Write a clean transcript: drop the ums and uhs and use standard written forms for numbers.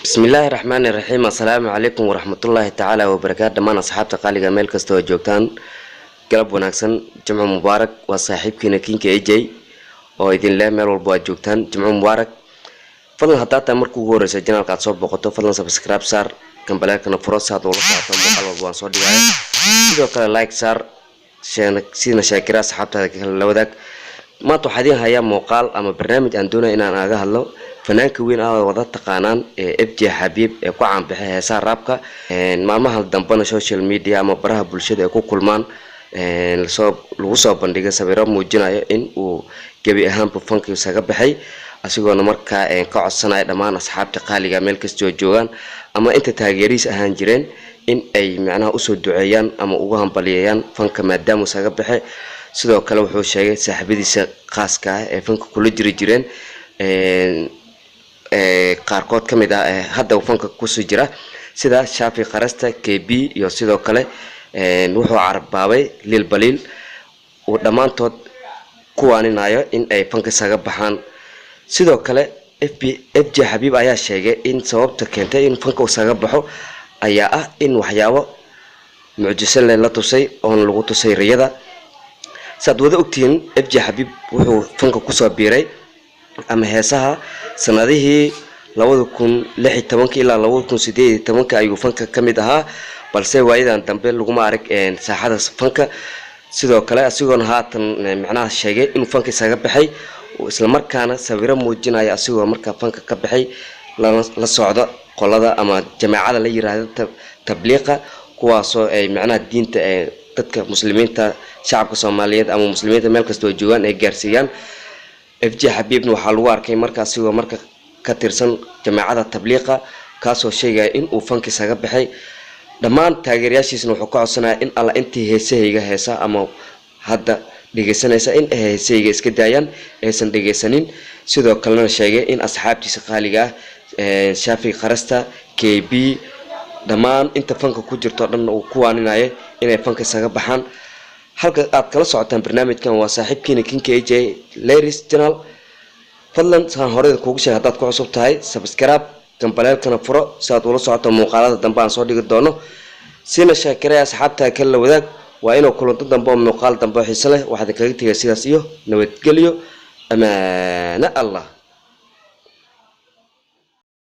بسم الله الرحمن الرحيم. السلام عليكم ورحمة الله تعالى وبركاته. دمان أصحاب تقاليد ميل كستو جوجتان قلب وناكسن جمع مبارك وصاحبكينا كينك ايجي oo idin leh meel walba joogtaan jimco mubaarak fadlan hadaa ta markuu ugu horeysay channelka aad soo boqoto fadlan subscribe saar kambalakana furo saad oo la socoto muuqaal walba waan soo dhigayo sidoo kale like saar sina shaakira asxaabtada kala la wadaag maanta waxaan idin hayaa muuqaal ama barnaamij aan doonayo inaan aaga hadlo fanaanka weyn ah oo wada taqaanaan FJ Xabiib ee ku caan baxay heesaha raabka maalmaha dambana social media ama baraha bulshada ay ku kulmaan lagu soo bandhigay sawirro muujinaya in uu gabi ahaan fanka isaga baxay asigoona markaa ka codsanaya dhammaan asxaabta qaaliga meel kasta oo joogan ama inta taageeriis ahaan jireen in ay macnaha u soo duceeyaan ama ugu hambaliyayaan fanka maadaama uu isaga baxay sidoo kale wuxuu sheegay saaxiibadiisa khaaska ah ee fanka kula jireen qaarkood kamid ah hadda fanka ku soo jira sida Shaafi Qarasta KB iyo sidoo kale wuxuu carbaabay lil baliil oo dhamaantood kuwaaninayo in ay fanka isaga baxaan sidoo kale FJ Xabiib ayaa sheegay in sababta keentay in fanka isaga baxo ayaa ah in waxyaabo mucjiso la tusay oo lagu tusay riyada saad wada ogtiin FJ Xabiib wuxuu fanka ku soo biiray ama heesaha sanadihii 2016 ilaa 2018 ayuu fanka kamid ahaa balse waayadan dambe lagu ma arag saaxada fanka sidoo kale asigoon haatan macnaha sheegay in fanka isaga baxay isla markaana sawirro muujinaya asigoo markaa fanka ka baxay la socdo qolada ama jamaacada la yiraahdo tabliiqa kuwaasoo ay macnaha diinta dadka muslimiinta shacabka Soomaaliyeed ama muslimiinta meel kasta oo joogan ay gaarsiiyaan FJ Xabiibna waxa lagu arkay markaa asigoo markaa ka tirsan jamaacada tabliiqa kaasoo sheegay in uu fanka isaga baxay dhammaan taageerayaashiisna wuxuu ka codsanayaa in alla intii heesahayga heesa ama hadda dhageysanaysa in ay heesahayga iska daayaan aysan dhageysanin sidoo kalena sheegay in asxaabtiisa qaaliga ah Shaafi Qarasta KB dhammaan inta fanka ku jirto dhan uu ku waaninayo inay fanka isaga baxaan halka aad kala socotaan barnaamijkan waa saaxiibkiina Kinka AJ Ladies Channel fadlan saan hore kuugu sheegay hadaad ku cusub tahay subscribe kambalelkana furo saad ula socoto muuqaalada dambe aan soo dhigi doono sina shaakira asxaabta kala wadaag waa inuu kulanto dambe muuqaal dambe xiiso leh waxaad kaga tagay sidaas iyo nabadgelyo amaana Allah